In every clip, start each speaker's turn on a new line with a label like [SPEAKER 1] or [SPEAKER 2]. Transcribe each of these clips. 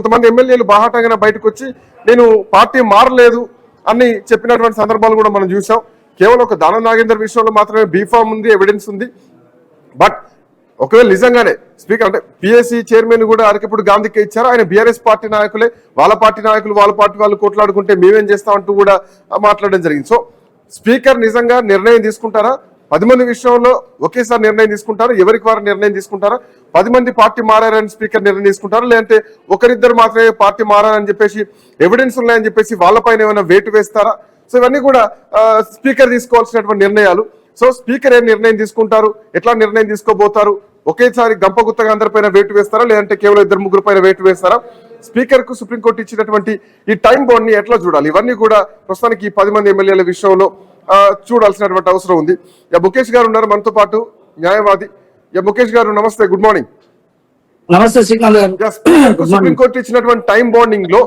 [SPEAKER 1] కొంతమంది ఎమ్మెల్యేలు బాహాటంగా బయటకు వచ్చి నేను పార్టీ మారలేదు అని చెప్పినటువంటి సందర్భాలు కూడా మనం చూసాం. కేవలం ఒక దానం నాగేందర్ విషయంలో మాత్రమే బీఫామ్ ఉంది, ఎవిడెన్స్ ఉంది. బట్ ఒకవేళ నిజంగానే స్పీకర్ అంటే పిఎస్సి చైర్మన్ కూడా అరకప్పుడు గాంధీకి ఇచ్చారు. ఆయన బీఆర్ఎస్ పార్టీ నాయకులే, వాళ్ళ పార్టీ నాయకులు వాళ్ళ పార్టీ వాళ్ళు కొట్లాడుకుంటే మేమేం చేస్తామంటూ కూడా మాట్లాడడం జరిగింది. సో స్పీకర్ నిజంగా నిర్ణయం తీసుకుంటారా? 10 మంది విషయంలో ఒకేసారి నిర్ణయం తీసుకుంటారా? ఎవరికి వారు నిర్ణయం తీసుకుంటారా? 10 మంది పార్టీ మారారని స్పీకర్ నిర్ణయం తీసుకుంటారా? లేదంటే ఒకరిద్దరు మాత్రమే పార్టీ మారారని చెప్పేసి ఎవిడెన్స్ ఉన్నాయని చెప్పేసి వాళ్ళపైన ఏమైనా వేటు వేస్తారా? సో ఇవన్నీ కూడా స్పీకర్ తీసుకోవాల్సినటువంటి నిర్ణయాలు. సో స్పీకర్ ఏం నిర్ణయం తీసుకుంటారు, ఎట్లా నిర్ణయం తీసుకోబోతారు? ఒకేసారి గంపగుత్తగా అందరిపైన వేటు వేస్తారా, లేదంటే కేవలం 2-3 పైన వేటు వేస్తారా? స్పీకర్ కు సుప్రీంకోర్టు ఇచ్చినటువంటి ఈ టైం బౌండ్ ని ఎట్లా చూడాలి? ఇవన్నీ కూడా ప్రస్తుతానికి 10 మంది ఎమ్మెల్యేల విషయంలో చూడాల్సినటువంటి అవసరం ఉంది. ముఖేష్ గారు ఉన్నారు మనతో పాటు, న్యాయవాది. ముఖేష్ గారు నమస్తే, గుడ్ మార్నింగ్.
[SPEAKER 2] నమస్తే శ్రీకాంత్ గారు.
[SPEAKER 1] సుప్రీంకోర్టు ఇచ్చినటువంటి టైం బౌండింగ్ లో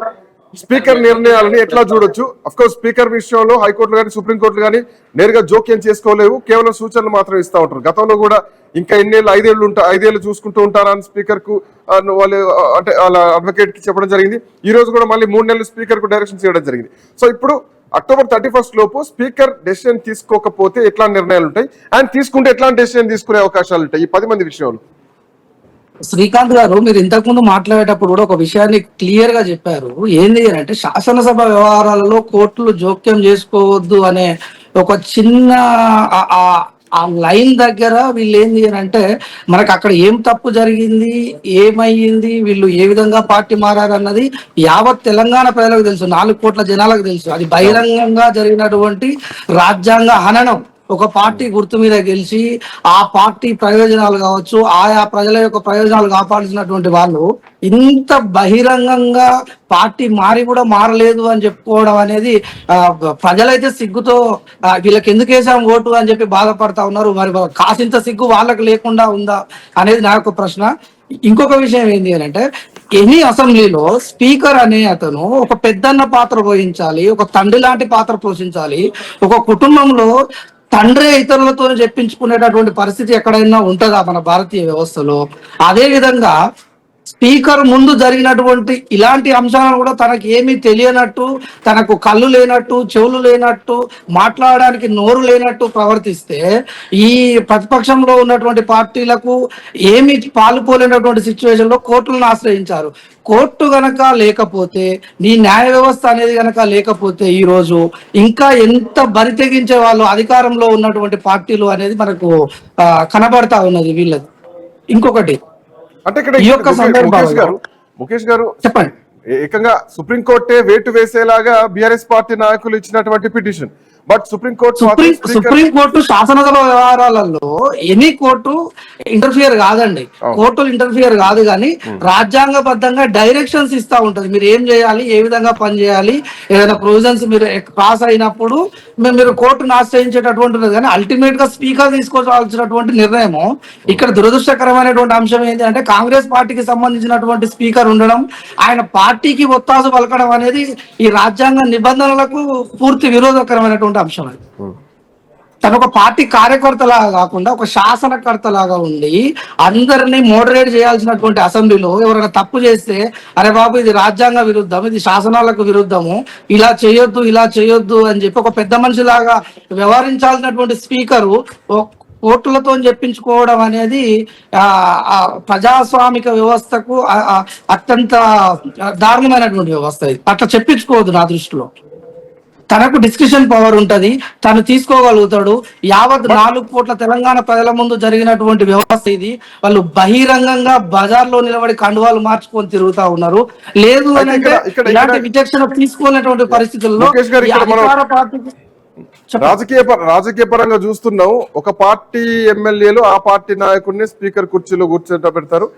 [SPEAKER 1] స్పీకర్ నిర్ణయాలని ఎట్లా చూడొచ్చు? అఫ్ కోర్స్ స్పీకర్ విషయంలో హైకోర్టులు కానీ సుప్రీంకోర్టులు కానీ నేరుగా జోక్యం చేసుకోలేవు, కేవలం సూచనలు మాత్రం ఇస్తూ ఉంటారు. గతంలో కూడా ఇంకా ఎన్నేళ్ళు 5 ఏళ్ళు చూసుకుంటూ ఉంటారా అని స్పీకర్ కు వాళ్ళు అంటే వాళ్ళ అడ్వకేట్ కి చెప్పడం జరిగింది. ఈ రోజు కూడా మళ్ళీ 3 నెలలు స్పీకర్ కు డైరెక్షన్ చేయడం జరిగింది. సో ఇప్పుడు అక్టోబర్ 31 లోపు స్పీకర్ డెసిషన్ తీసుకోకపోతే ఎట్లా నిర్ణయాలు ఉంటాయి, అండ్ తీసుకుంటే ఎట్లాంటి డెసిషన్ తీసుకునే అవకాశాలు ఉంటాయి ఈ 10 మంది విషయంలో?
[SPEAKER 2] శ్రీకాంత్ గారు, మీరు ఇంతకు ముందు మాట్లాడేటప్పుడు కూడా ఒక విషయాన్ని క్లియర్ గా చెప్పారు. ఏంది అంటే శాసనసభ వ్యవహారాలలో కోర్టులు జోక్యం చేసుకోవద్దు అనే ఒక చిన్న ఆ లైన్ దగ్గర వీళ్ళు ఏంది అంటే మనకు అక్కడ ఏం తప్పు జరిగింది, ఏమయ్యింది, వీళ్ళు ఏ విధంగా పార్టీ మారారన్నది యావత్ తెలంగాణ ప్రజలకు తెలుసు, 4 కోట్ల జనాలకు తెలుసు. అది బహిరంగంగా జరిగినటువంటి రాజ్యాంగ హననం. ఒక పార్టీ గుర్తు మీద గెలిచి ఆ పార్టీ ప్రయోజనాలు కావచ్చు, ఆయా ప్రజల యొక్క ప్రయోజనాలు కాపాడాల్సినటువంటి వాళ్ళు ఇంత బహిరంగంగా పార్టీ మారి కూడా మారలేదు అని చెప్పుకోవడం అనేది ప్రజలైతే సిగ్గుతో వీళ్ళకి ఎందుకు వేసాం ఓటు అని చెప్పి బాధపడతా ఉన్నారు. మరి కాసింత సిగ్గు వాళ్ళకి లేకుండా ఉందా అనేది నా యొక్క ప్రశ్న. ఇంకొక విషయం ఏంటి అంటే ఎనీ అసెంబ్లీలో స్పీకర్ అనే అతను ఒక పెద్దన్న పాత్ర పోషించాలి, ఒక తండ్రి లాంటి పాత్ర పోషించాలి. ఒక కుటుంబంలో తండ్రి ఇతరులతో చెప్పించుకునేటటువంటి పరిస్థితి ఎక్కడైనా ఉంటుందా మన భారతీయ వ్యవస్థలో? అదే విధంగా స్పీకర్ ముందు జరిగినటువంటి ఇలాంటి అంశాలను కూడా తనకి ఏమీ తెలియనట్టు, తనకు కళ్ళు లేనట్టు, చెవులు లేనట్టు, మాట్లాడడానికి నోరు లేనట్టు ప్రవర్తిస్తే ఈ ప్రతిపక్షంలో ఉన్నటువంటి పార్టీలకు ఏమి పాలుపోలేనటువంటి సిచ్యువేషన్ లో కోర్టులను ఆశ్రయించారు. కోర్టు గనక లేకపోతే, నీ న్యాయ వ్యవస్థ అనేది గనక లేకపోతే ఈ రోజు ఇంకా ఎంత బరి తెగించే వాళ్ళు అధికారంలో ఉన్నటువంటి పార్టీలు అనేది మనకు కనబడతా ఉన్నది వీళ్ళది. ఇంకొకటి
[SPEAKER 1] అంటే ఇక్కడ ముఖేష్ గారు
[SPEAKER 2] చెప్పండి,
[SPEAKER 1] ఏకంగా సుప్రీంకోర్టే వేటు వేసేలాగా బీఆర్ఎస్ పార్టీ నాయకులు ఇచ్చినటువంటి పిటిషన్. బట్
[SPEAKER 2] సుప్రీంకోర్టు శాసనసభ వ్యవహారాలలో ఎనీ కోర్టు ఇంటర్ఫియర్ కాదండి. కోర్టులు ఇంటర్ఫియర్ కాదు, కానీ రాజ్యాంగబద్ధంగా డైరెక్షన్స్ ఇస్తా ఉంటది. మీరు ఏం చేయాలి, ఏ విధంగా పని చేయాలి, ఏదైనా ప్రొవిజన్స్ మీరు క్రాస్ అయినప్పుడు మీరు కోర్టును ఆశ్రయించేటటువంటి ఉన్నది. కానీ అల్టిమేట్ గా స్పీకర్ తీసుకోవాల్సినటువంటి నిర్ణయం. ఇక్కడ దురదృష్టకరమైనటువంటి అంశం ఏంటి అంటే కాంగ్రెస్ పార్టీకి సంబంధించినటువంటి స్పీకర్ ఉండడం, ఆయన పార్టీకి ఒత్తాసు పలకడం అనేది ఈ రాజ్యాంగ నిబంధనలకు పూర్తి విరోధకరమైనటువంటి అంశం. అది తను ఒక పార్టీ కార్యకర్త లాగా కాకుండా ఒక శాసనకర్త లాగా ఉండి అందరినీ మోడరేట్ చేయాల్సినటువంటి అసెంబ్లీలో ఎవరైనా తప్పు చేస్తే అరే బాబు ఇది రాజ్యాంగ విరుద్ధం, ఇది శాసనాలకు విరుద్ధము, ఇలా చేయొద్దు అని చెప్పి ఒక పెద్ద మనిషి లాగా వ్యవహరించాల్సినటువంటి స్పీకరు కోర్టులతో చెప్పించుకోవడం అనేది ప్రజాస్వామిక వ్యవస్థకు అత్యంత దారుణమైనటువంటి వ్యవస్థ. ఇది అట్లా చెప్పించుకోవద్దు నా దృష్టిలో. తనకు డిస్కషన్ పవర్ ఉంటది, తను తీసుకోగలుగుతాడు. యావత్ 4 కోట్ల తెలంగాణ ప్రజల ముందు జరిగినటువంటి వ్యవస్థ ఇది. వాళ్ళు బహిరంగంగా బజార్లో నిలబడి కండువాలు మార్చుకొని తిరుగుతా ఉన్నారు. లేదు అని అంటే ఇలాంటి విచక్షణ తీసుకోలేటువంటి పరిస్థితుల్లో
[SPEAKER 1] రాజకీయ పరంగా చూస్తున్నాం, ఒక పార్టీ ఎమ్మెల్యేలు ఆ పార్టీ నాయకుడిని స్పీకర్ కుర్చీలో కూర్చోబెడతారు.